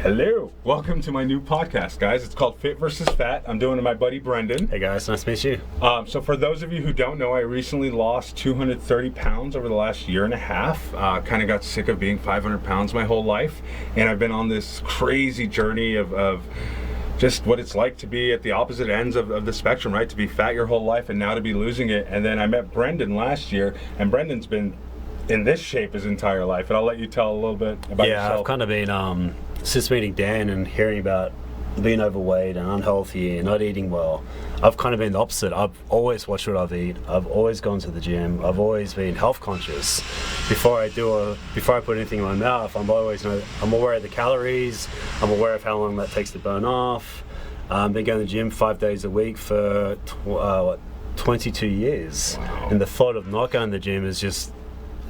Hello, welcome to my new podcast, guys. It's called Fit versus Fat. I'm doing it with my buddy Brendan. Hey guys, nice to meet you. So for those of you who don't know, I recently lost 230 pounds over the last year and a half. Kind of got sick of being 500 pounds my whole life, and I've been on this crazy journey of just what it's like to be at the opposite ends of the spectrum, right? To be fat your whole life and now to be losing it. And then I met Brendan last year, and Brendan's been in this shape his entire life. And I'll let you tell a little bit about yourself. Yeah, I've kind of been, since meeting Dan and hearing about being overweight and unhealthy and not eating well, I've kind of been the opposite. I've always watched what I've eaten. I've always gone to the gym. I've always been health conscious. Before I put anything in my mouth, I'm aware of the calories. I'm aware of how long that takes to burn off. I've been going to the gym 5 days a week for 22 years. Wow. And the thought of not going to the gym is just,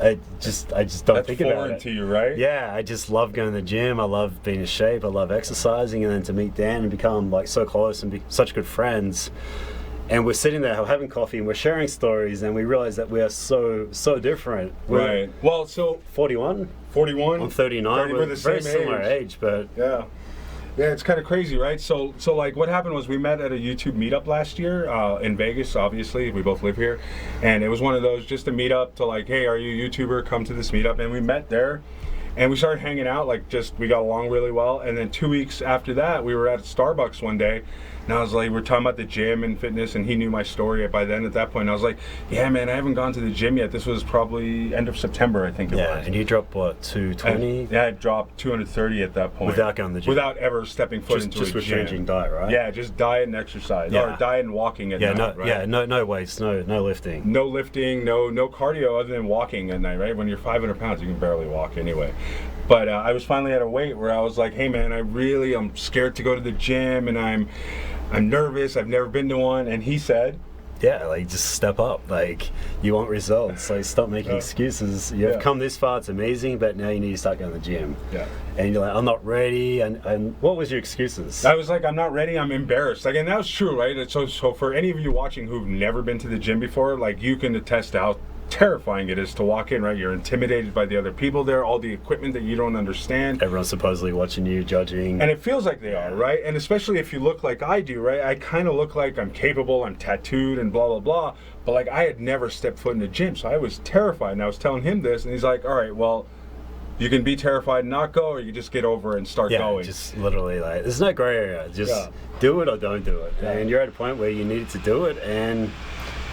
I just don't think about it. That's foreign to you, right? Yeah, I just love going to the gym. I love being in shape. I love exercising, and then to meet Dan and become like so close and be such good friends. And we're sitting there having coffee and we're sharing stories, and we realize that we are so different. Right. Well, so 41. 41. I'm 39. We're the very same similar age, but yeah. Yeah, it's kind of crazy, right? So like what happened was we met at a YouTube meetup last year in Vegas, obviously. We both live here. And it was one of those, just a meetup to like, hey, are you a YouTuber? Come to this meetup. And we met there and we started hanging out, we got along really well. And then 2 weeks after that, we were at Starbucks one day. And I was like, we're talking about the gym and fitness, and he knew my story by then at that point. I was like, yeah, man, I haven't gone to the gym yet. This was probably end of September, I think it was. Yeah, and you dropped what, 220? Yeah, I dropped 230 at that point. Without going to the gym? Without ever stepping foot into a gym. Just with changing diet, right? Yeah, just diet and exercise. Yeah. Or diet and walking at night, right? Yeah, no weights, no lifting. No lifting, no cardio other than walking at night, right? When you're 500 pounds, you can barely walk anyway. But I was finally at a weight where I was like, hey man, I'm scared to go to the gym, and I'm nervous, I've never been to one. And he said, yeah, like just step up. Like, you want results. Like, stop making excuses. You've come this far, it's amazing, but now you need to start going to the gym. Yeah. And you're like, I'm not ready. And what was your excuses? I was like, I'm not ready, I'm embarrassed. Like, and that was true, right? So for any of you watching who've never been to the gym before, like, you can attest to how terrifying it is to walk in, right? You're intimidated by the other people there, all the equipment that you don't understand. Everyone's supposedly watching you, judging. And it feels like they are, right? And especially if you look like I do, right? I kind of look like I'm capable, I'm tattooed and blah, blah, blah. But like, I had never stepped foot in the gym, so I was terrified. And I was telling him this, and he's like, all right, well, you can be terrified and not go, or you just get over it and start going. Yeah, just literally, like, there's no gray area. Just do it or don't do it. Yeah. And you're at a point where you needed to do it, and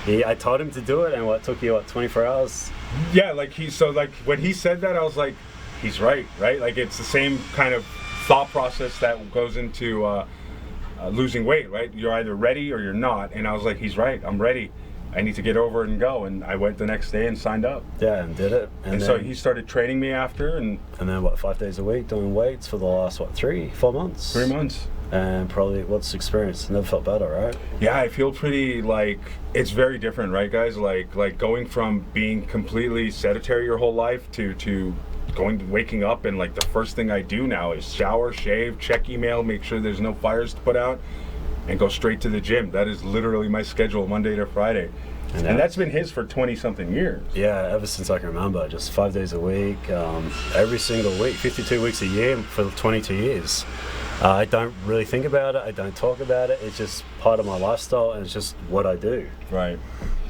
I told him to do it, and what took you 24 hours? Yeah, when he said that, I was like, he's right? Like, it's the same kind of thought process that goes into losing weight, right? You're either ready or you're not, and I was like, he's right, I'm ready. I need to get over it and go, and I went the next day and signed up. Yeah, and did it. And so he started training me after, and then 5 days a week doing weights for the last 3-4 months? 3 months. And probably what's the experience? Never felt better, right? Yeah, I feel pretty, like, it's very different, right, guys? Like going from being completely sedentary your whole life to waking up, and like the first thing I do now is shower, shave, check email, make sure there's no fires to put out, and go straight to the gym. That is literally my schedule, Monday to Friday. And that's been his for 20-something years. Yeah, ever since I can remember, just 5 days a week, every single week, 52 weeks a year for 22 years. I don't really think about it, I don't talk about it, it's just part of my lifestyle, and it's just what I do. Right.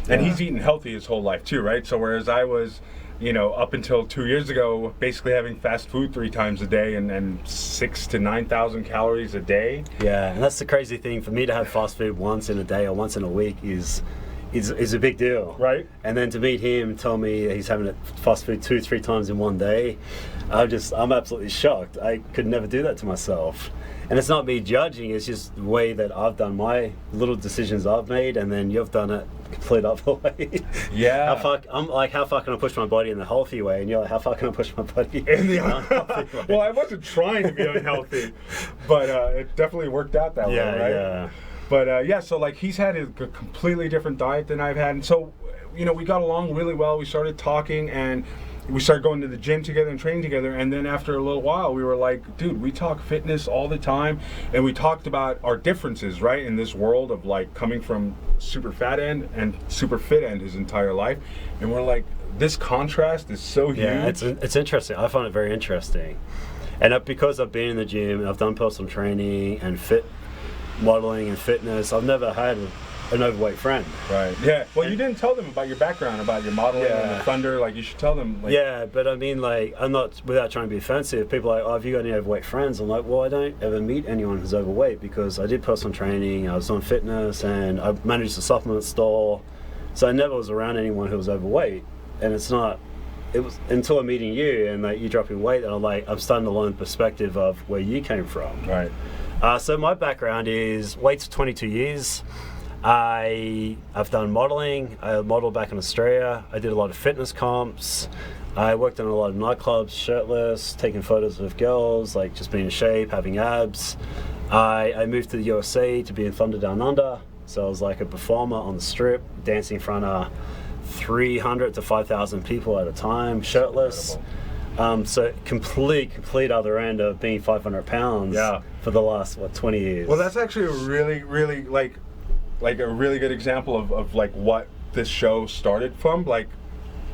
And he's eaten healthy his whole life too, right? So whereas I was, up until 2 years ago, basically having fast food 3 times a day and 6,000 to 9,000 calories a day. Yeah, and that's the crazy thing. For me to have fast food once in a day or once in a week is a big deal. Right. And then to meet him, tell me he's having fast food 2-3 times in one day, I'm absolutely shocked. I could never do that to myself. And it's not me judging, it's just the way that I've done my little decisions I've made, and then you've done it complete other way. Yeah. I'm like, how far can I push my body in the healthy way? And you're like, how far can I push my body in the unhealthy way? Well, I wasn't trying to be unhealthy, but it definitely worked out that way, right? Yeah. But so like he's had a completely different diet than I've had, and so we got along really well. We started talking, and we started going to the gym together and training together. And then after a little while, we were like, dude, we talk fitness all the time, and we talked about our differences, right, in this world of like coming from super fat end and super fit end his entire life. And we're like, this contrast is so huge. Yeah, it's interesting. I find it very interesting. And because I've been in the gym and I've done personal training and modeling and fitness, I've never had an overweight friend. Right. Yeah. Well, you didn't tell them about your background, about your modeling and the thunder. Like, you should tell them. Like, yeah, but I mean, like, I'm not, without trying to be offensive, people are like, oh, have you got any overweight friends? I'm like, well, I don't ever meet anyone who's overweight because I did personal training, I was on fitness, and I managed a supplement store. So I never was around anyone who was overweight. And it was until I'm meeting you and like you dropping weight that I'm starting to learn the perspective of where you came from. Right. So my background is weights 22 years. I've done modeling. I modeled back in Australia. I did a lot of fitness comps. I worked in a lot of nightclubs, shirtless, taking photos of girls, like just being in shape, having abs. I moved to the USA to be in Thunder Down Under. So I was like a performer on the strip, dancing in front of 300 to 5,000 people at a time, shirtless. So complete other end of being 500 pounds for the last 20 years. Well, that's actually a really like a really good example of like what this show started from. Like,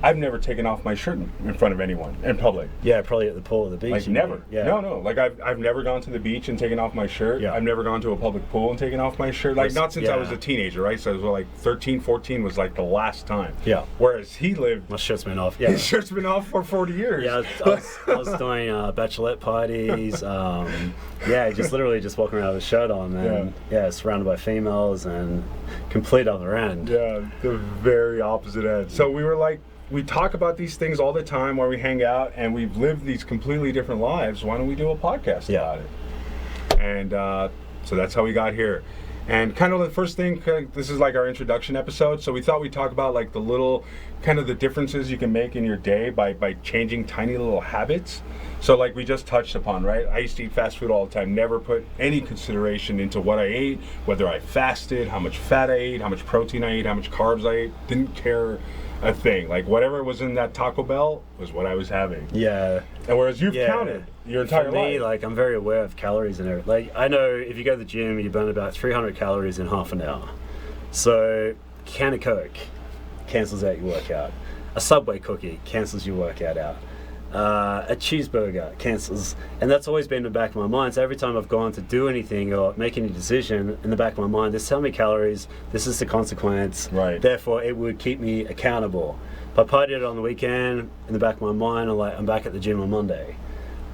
I've never taken off my shirt in front of anyone in public. Yeah, probably at the pool or the beach. Like, never. Yeah. No. Like, I've never gone to the beach and taken off my shirt. Yeah. I've never gone to a public pool and taken off my shirt. Like, not since I was a teenager, right? So it was like 13, 14 was like the last time. Yeah. Whereas he lived... My shirt's been off. Yeah. His shirt's been off for 40 years. Yeah, I was doing bachelorette parties. Just literally just walking around with a shirt on. And surrounded by females and complete other end. Yeah, the very opposite end. So we were like, we talk about these things all the time where we hang out, and we've lived these completely different lives. Why don't we do a podcast about it? And so that's how we got here. And kind of the first thing, this is like our introduction episode, so we thought we'd talk about like the little, kind of the differences you can make in your day by changing tiny little habits. So like we just touched upon, right? I used to eat fast food all the time, never put any consideration into what I ate, whether I fasted, how much fat I ate, how much protein I ate, how much carbs I ate, didn't care a thing. Like, whatever was in that Taco Bell was what I was having. Yeah. And whereas you've counted your entire life. For me, like, I'm very aware of calories and everything. Like, I know if you go to the gym, you burn about 300 calories in half an hour. So, a can of Coke cancels out your workout. A Subway cookie cancels your workout out. A cheeseburger cancels, and that's always been in the back of my mind. So every time I've gone to do anything or make any decision, in the back of my mind, this is how many calories, this is the consequence, right? Therefore it would keep me accountable. If I partied it on the weekend, in the back of my mind, I'm back at the gym on Monday.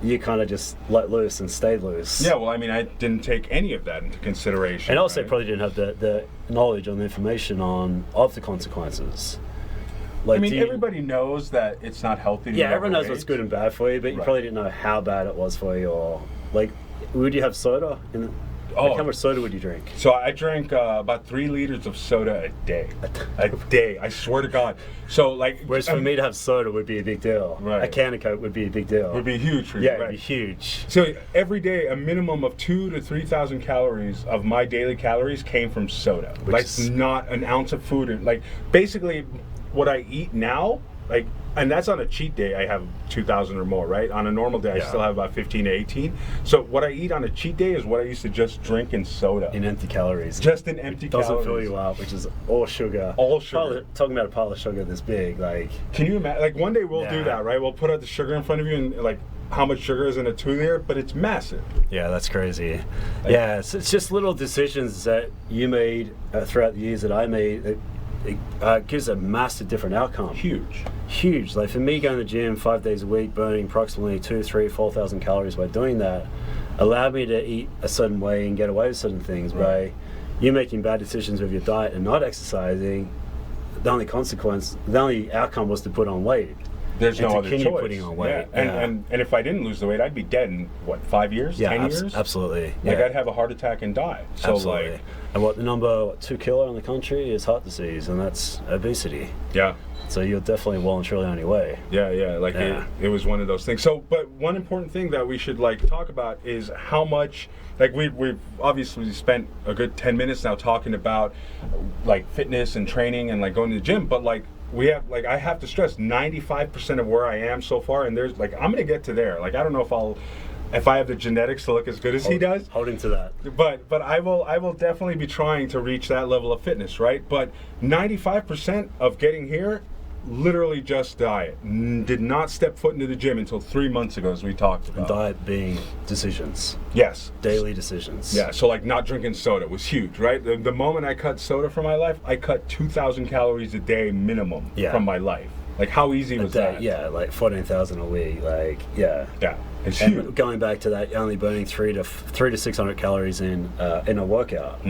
You kind of just let loose and stay loose. Yeah, well, I mean, I didn't take any of that into consideration. And also probably didn't have the knowledge or the information of the consequences. Like, I mean, everybody knows that it's not healthy to be everyone knows what's good and bad for you, but you probably didn't know how bad it was for you. Or, like, would you have soda? Like, how much soda would you drink? So I drank about 3 liters of soda a day. A day, I swear to God. So, like... Whereas for me to have soda would be a big deal. Right. A can of Coke would be a big deal. Would be huge for you, yeah, it'd be huge. So every day, a minimum of 2,000 to 3,000 calories of my daily calories came from soda. Like, not an ounce of food. Like, basically... What I eat now, like, and that's on a cheat day, I have 2,000 or more, right? On a normal day, I still have about 15 to 18. So what I eat on a cheat day is what I used to just drink in soda. In empty calories. Just in empty calories. Doesn't fill you up, which is all sugar. All sugar. Talking about a pile of sugar this big, like... Can you imagine? Like, one day we'll do that, right? We'll put out the sugar in front of you and, like, how much sugar is in a 2-liter, but it's massive. Yeah, that's crazy. Like, it's just little decisions that you made throughout the years that I made. It gives a massive different outcome. Huge. Like, for me, going to the gym 5 days a week, burning approximately 2,000, 3,000, 4,000 calories by doing that, allowed me to eat a certain way and get away with certain things. By you making bad decisions with your diet and not exercising, the only outcome was to put on weight. There's no other choice. Putting on weight. Yeah. And if I didn't lose the weight, I'd be dead in, 5 years? 10 years? Absolutely. Like, I'd have a heart attack and die. So, absolutely. Like... And the number 2 killer in the country is heart disease, and that's obesity. Yeah. So you're definitely well and truly on your way. Yeah. Like, it was one of those things. So, but one important thing that we should, like, talk about is how much... Like, we've obviously spent a good 10 minutes now talking about, like, fitness and training and, like, going to the gym, but, like, we have, like, I have to stress 95% of where I am so far, and there's, like, I'm gonna get to there. Like, I don't know if I have the genetics to look as good as he does. Holding to that. But I will definitely be trying to reach that level of fitness, right? But 95% of getting here literally just diet. Did not step foot into the gym until 3 months ago, as we talked about. And diet being decisions. Yes. Daily decisions. Yeah, so like not drinking soda was huge, right? The moment I cut soda from my life, I cut 2,000 calories a day minimum from my life. Like, how easy was that? Yeah, like 14,000 a week. Like, yeah. Yeah, it's And huge. going back to that, only burning 300 to 600 calories in a workout.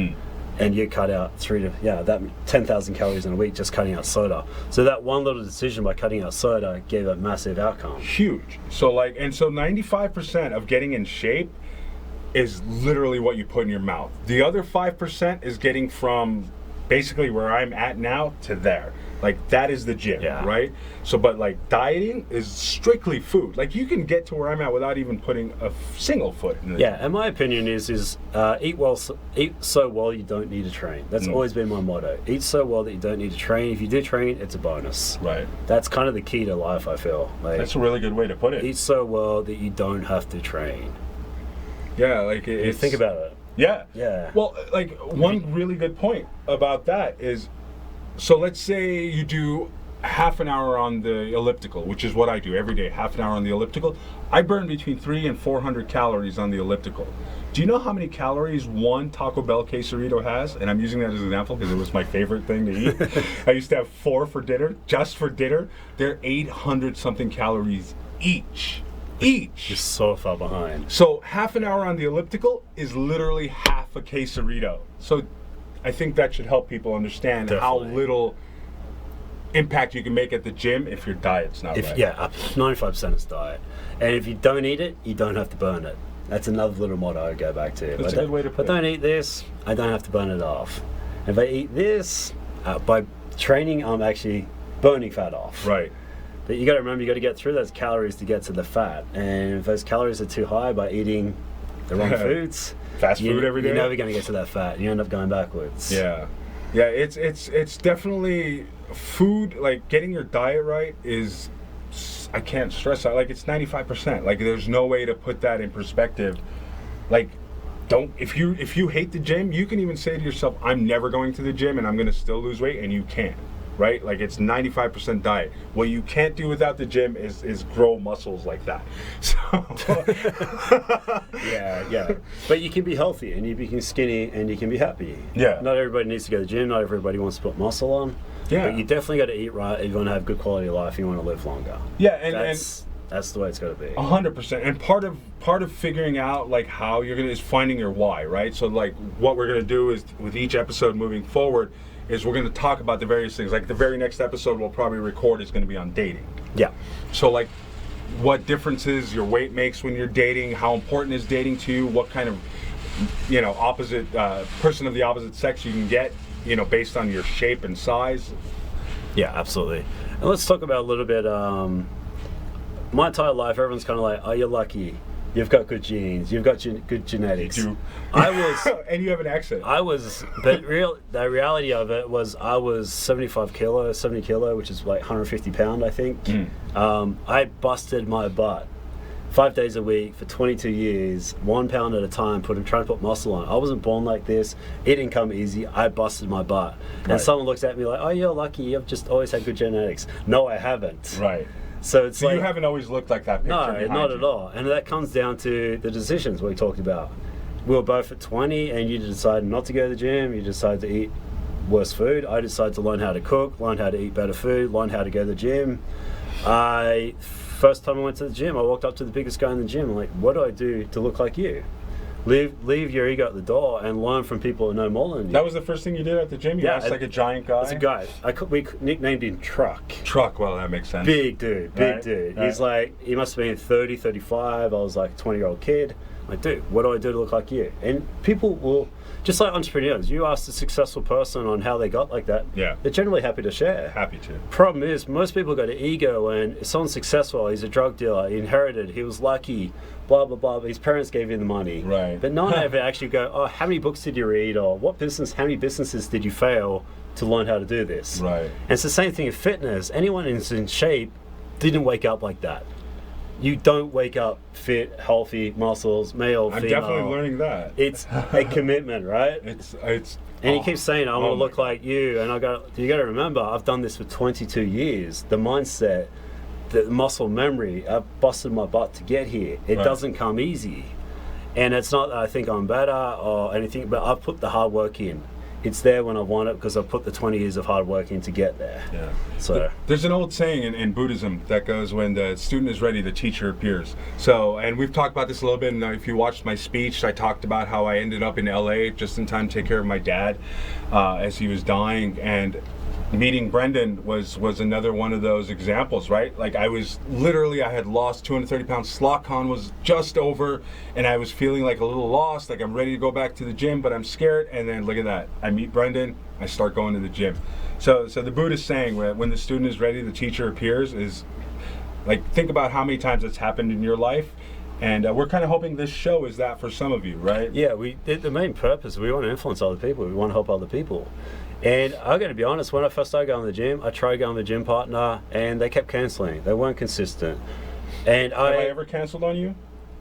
And you cut out 10,000 calories in a week just cutting out soda. So that one little decision by cutting out soda gave a massive outcome. Huge. So like, and so 95% of getting in shape is literally what you put in your mouth. The other 5% is getting from basically where I'm at now to there. Like, that is the gym, right? So, but like dieting is strictly food. Like, you can get to where I'm at without even putting a single foot in the gym. And my opinion is eat so well you don't need to train. That's always been my motto. Eat so well that you don't need to train. If you do train, it's a bonus. Right. That's kind of the key to life, I feel. Like, that's a really good way to put it. Eat so well that you don't have to train. Yeah, like it's... Think about it. Yeah. Yeah. Well, like, one really good point about that is, so let's say you do half an hour on the elliptical, which is what I do every day, half an hour on the elliptical. I burn between 300 and 400 calories on the elliptical. Do you know how many calories one Taco Bell quesarito has? And I'm using that as an example because it was my favorite thing to eat. I used to have 4 for dinner, just for dinner. They're 800 something calories each. You're so far behind. So half an hour on the elliptical is literally half a quesarito. So I think that should help people understand how little impact you can make at the gym if your diet's not right. Yeah, 95% is diet. And if you don't eat it, you don't have to burn it. That's another little motto I go back to. That's a good way to put it. If I don't eat this, I don't have to burn it off. If I eat this, by training, I'm actually burning fat off. Right. But you got to remember, you got to get through those calories to get to the fat. And if those calories are too high by eating the wrong foods, fast food every day, you're never going to get to that fat. You end up going backwards. Yeah, it's definitely food. Like, getting your diet right is, I can't stress that. Like, it's 95%. Like, there's no way to put that in perspective. Like, if you hate the gym, you can even say to yourself, I'm never going to the gym and I'm going to still lose weight, and you can't. Right? Like, it's 95% diet. What you can't do without the gym is grow muscles like that. So yeah. But you can be healthy and you can be skinny and you can be happy. Yeah. Not everybody needs to go to the gym. Not everybody wants to put muscle on. Yeah. But you definitely got to eat right if you want to have good quality of life and you want to live longer. Yeah, and that's the way it's got to be. 100%. And part of figuring out like how you're gonna is finding your why, right? So like what we're gonna do is with each episode moving forward is we're gonna talk about the various things. Like the very next episode we'll probably record is gonna be on dating. Yeah. So like what differences your weight makes when you're dating, how important is dating to you, what kind of opposite person of the opposite sex you can get, based on your shape and size. Yeah, absolutely. And let's talk about a little bit. My entire life, everyone's kind of like, "Oh, you're lucky. You've got good genes. You've got good genetics." You do. I was, and you have an accent. But the reality of it was, I was 70 kilo, which is like 150 pound, I think. I busted my butt 5 days a week for 22 years, 1 pound at a time, trying to put muscle on. I wasn't born like this. It didn't come easy. I busted my butt. Right. And someone looks at me like, "Oh, you're lucky. You've just always had good genetics." No, I haven't. Right. So it's like, you haven't always looked like that picture. No, not at all. And that comes down to the decisions we talked about. We were both at 20 and you decided not to go to the gym. You decided to eat worse food. I decided to learn how to cook, learn how to eat better food, learn how to go to the gym. First time I went to the gym, I walked up to the biggest guy in the gym. I'm like, "What do I do to look like you?" Leave your ego at the door and learn from people who know more than you. That was the first thing you did at the gym? You asked like a giant guy? It's a guy. We nicknamed him Truck. Truck, well, that makes sense. Big dude. Right. He's like, he must have been 30, 35. I was like a 20-year-old kid. I'm like, "Dude, what do I do to look like you?" And people will, just like entrepreneurs, you ask a successful person on how they got like that, they're generally happy to share. Happy to. Problem is, most people got an ego, and if someone's successful, he's a drug dealer, he inherited, he was lucky, blah, blah, blah, his parents gave him the money. Right. But no one ever actually go, "Oh, how many books did you read?" or how many businesses did you fail to learn how to do this? Right. And it's the same thing in fitness. Anyone who's in shape didn't wake up like that. You don't wake up fit, healthy, muscles, male, female. I'm definitely learning that. It's a commitment, right? It's And he keeps saying, I want to look like you. And you got to remember, I've done this for 22 years. The mindset, the muscle memory, I've busted my butt to get here. It doesn't come easy. And it's not that I think I'm better or anything, but I've put the hard work in. It's there when I want it because I've put the 20 years of hard work in to get there. Yeah. So there's an old saying in Buddhism that goes, when the student is ready, the teacher appears. So, and we've talked about this a little bit, and if you watched my speech, I talked about how I ended up in LA just in time to take care of my dad as he was dying. And meeting Brendan was another one of those examples, right? Like I had lost 230 pounds. SlotCon was just over, and I was feeling like a little lost, like I'm ready to go back to the gym, but I'm scared. And then look at that, I meet Brendan, I start going to the gym. So the Buddhist saying, when the student is ready, the teacher appears, is like, think about how many times it's happened in your life. And we're kind of hoping this show is that for some of you, right? Yeah, the main purpose, we want to influence other people, we want to help other people. And I'm going to be honest, when I first started going to the gym, I tried going with a gym partner and they kept cancelling. They weren't consistent. And Have I ever cancelled on you?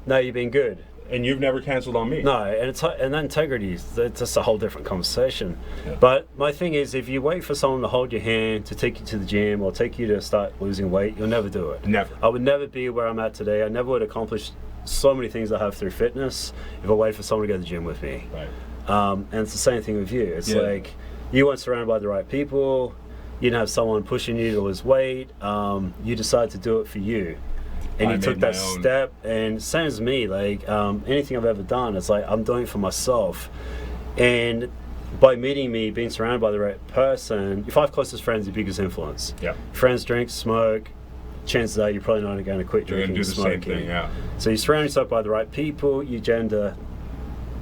No, you've been good. And you've never cancelled on me? No, and integrity, it's just a whole different conversation. Yeah. But my thing is, if you wait for someone to hold your hand, to take you to the gym, or take you to start losing weight, you'll never do it. Never. I would never be where I'm at today. I never would accomplish so many things I have through fitness if I waited for someone to go to the gym with me. Right. And it's the same thing with you. It's like, you weren't surrounded by the right people, you didn't have someone pushing you to lose weight, you decided to do it for you. And you took that step, and same as me, like anything I've ever done, it's like I'm doing it for myself. And by meeting me, being surrounded by the right person, your 5 closest friends are your biggest influence. Yeah. Friends drink, smoke, chances are you're probably not going to quit drinking and smoking. Same thing, yeah. So you surround yourself by the right people, you gender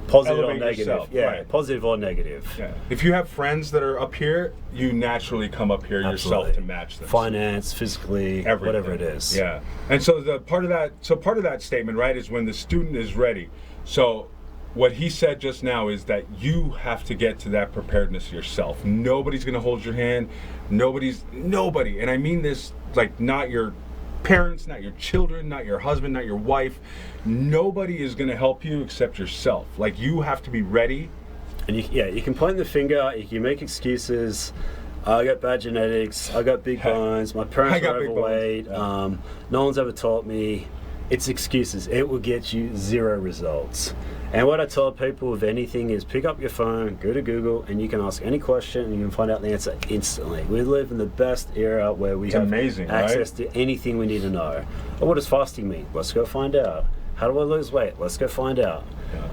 positive Elevate or negative. yourself, yeah, right. Positive or negative. Yeah. If you have friends that are up here, you naturally come up here yourself to match them. Finance, physically, everything. Whatever it is. Yeah. And so part of that statement, right, is when the student is ready. So what he said just now is that you have to get to that preparedness yourself. Nobody's going to hold your hand. Nobody. And I mean this, like, not your parents, not your children, not your husband, not your wife. Nobody is going to help you except yourself. Like, you have to be ready. And you can point the finger, you can make excuses. I got bad genetics, I got big bones, my parents are overweight, no one's ever taught me. It's excuses. It will get you 0 results. And what I tell people with anything is pick up your phone, go to Google, and you can ask any question and you can find out the answer instantly. We live in the best era where we have access to anything we need to know. Well, what does fasting mean? Let's go find out. How do I lose weight? Let's go find out.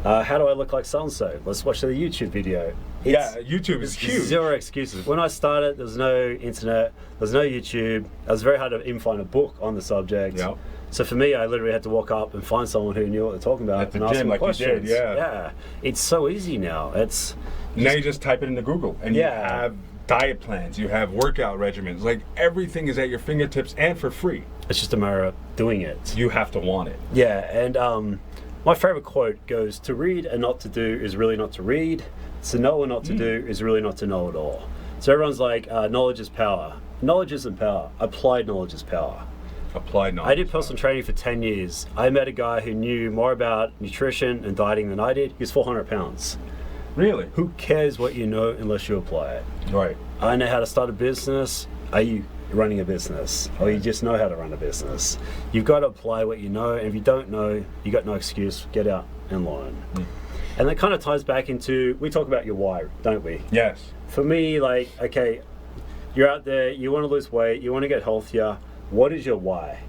How do I look like so-and-so? Let's watch the YouTube video. YouTube is huge. 0 excuses. When I started, there was no internet, there was no YouTube. It was very hard to even find a book on the subject. Yep. So for me, I literally had to walk up and find someone who knew what they're talking about and ask them questions. You did, yeah. It's so easy now. Now you just type it into Google and you have diet plans, you have workout regimens. Like, everything is at your fingertips and for free. It's just a matter of doing it. You have to want it. Yeah, and my favorite quote goes, to read and not to do is really not to read. To know and not to do is really not to know at all. So everyone's like, knowledge is power. Knowledge isn't power. Applied knowledge is power. Applied knowledge. I did personal training for 10 years. I met a guy who knew more about nutrition and dieting than I did. He was 400 pounds. Really? Who cares what you know unless you apply it? Right. I know how to start a business. Are you running a business? Or you just know how to run a business? You've got to apply what you know, and if you don't know, you got no excuse. Get out and learn. And that kind of ties back into, we talk about your why, don't we? Yes. For me, like, okay, you're out there, you want to lose weight, you want to get healthier. What is your why?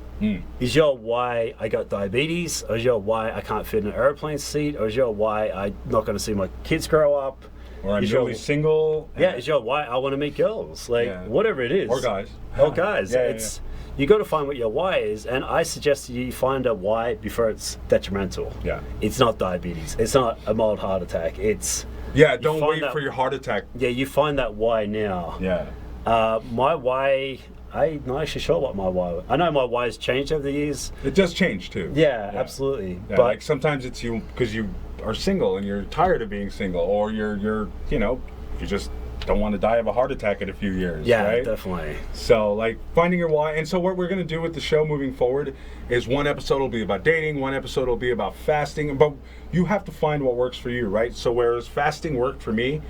Is your why I got diabetes? Or is your why I can't fit in an airplane seat? Or is your why I'm not going to see my kids grow up? Or I'm really single? Yeah, is your why I want to meet girls? Like, whatever it is. Or guys. Or guys. You got to find what your why is, and I suggest you find a why before it's detrimental. Yeah. It's not diabetes. It's not a mild heart attack. It's... Yeah, don't wait for your heart attack. Yeah, you find that why now. Yeah. My why... I'm not actually sure what my why was. I know my why has changed over the years. It does change too. Yeah, absolutely. Yeah, but like sometimes it's you because you are single and you're tired of being single, or you're you just don't want to die of a heart attack in a few years. Yeah, right? Definitely. So like finding your why. And so what we're gonna do with the show moving forward is one episode will be about dating, one episode will be about fasting, but you have to find what works for you, right? So whereas fasting worked for me,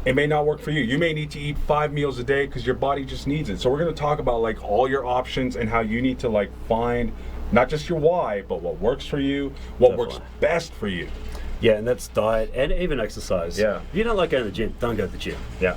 it may not work for you. You may need to eat 5 meals a day because your body just needs it. So we're going to talk about like all your options and how you need to like find not just your why, but what works for you, what works best for you. Yeah, and that's diet and even exercise. Yeah. If you don't like going to the gym, don't go to the gym. Yeah.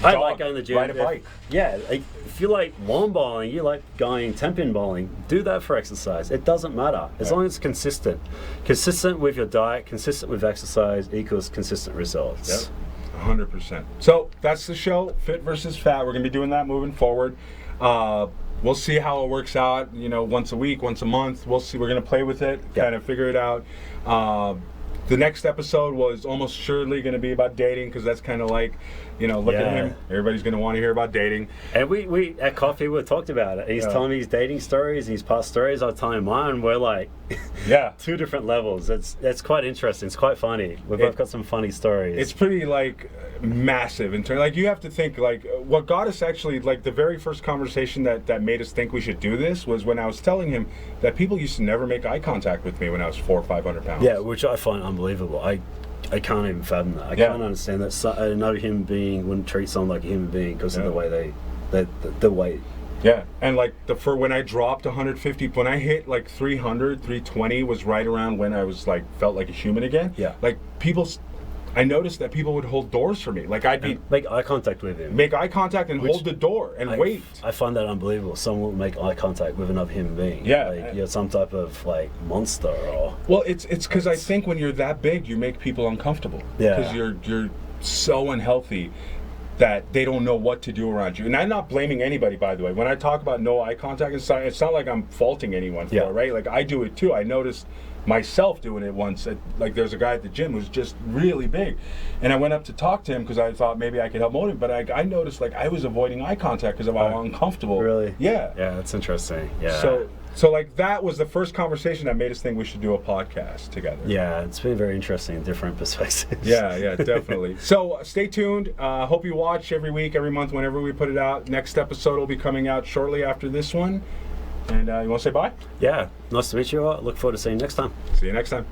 I like going to the gym. Ride a bike. Yeah, like, if you like lawn bowling, you like going 10-pin bowling, do that for exercise. It doesn't matter. As long as it's consistent. Consistent with your diet, consistent with exercise equals consistent results. Yep. 100%. So that's the show, Fit versus Fat. We're going to be doing that moving forward. We'll see how it works out, you know, once a week, once a month. We'll see. We're going to play with it, kind of figure it out. The next episode was almost surely going to be about dating because that's kind of like, you know, look at him. Everybody's going to want to hear about dating. And we at coffee we talked about it. He's telling me his dating stories and his past stories. I tell him mine. We're like, two different levels. It's quite interesting. It's quite funny. We've both got some funny stories. It's pretty like massive in terms. Like you have to think like what got us actually like the very first conversation that made us think we should do this was when I was telling him that people used to never make eye contact with me when I was 400 or 500 pounds. Yeah, which I find unbelievable. I can't even fathom that. I can't understand that. So, no human being wouldn't treat someone like a human being because of the way the weight. Yeah, and like when I dropped 150, when I hit like 300, 320 was right around when I was like felt like a human again. Yeah, like I noticed that people would hold doors for me. Like I'd be make eye contact with him. Make eye contact and hold the door and wait. I find that unbelievable. Someone will make eye contact with another human being. Yeah, like you're some type of like monster or. Well, it's because I think when you're that big, you make people uncomfortable. Yeah. Because you're so unhealthy that they don't know what to do around you. And I'm not blaming anybody, by the way. When I talk about no eye contact, it's not like I'm faulting anyone for it, right? Like I do it too. I noticed myself doing it once. Like there's a guy at the gym who's just really big, and I went up to talk to him because I thought maybe I could help motivate him. But I noticed like I was avoiding eye contact because of how uncomfortable. Really? Yeah. Yeah, that's interesting. Yeah. So like that was the first conversation that made us think we should do a podcast together. Yeah, it's been very interesting, different perspectives. Yeah, definitely. So stay tuned. Hope you watch every week, every month, whenever we put it out. Next episode will be coming out shortly after this one. And you want to say bye? Yeah, nice to meet you all. Look forward to seeing you next time. See you next time.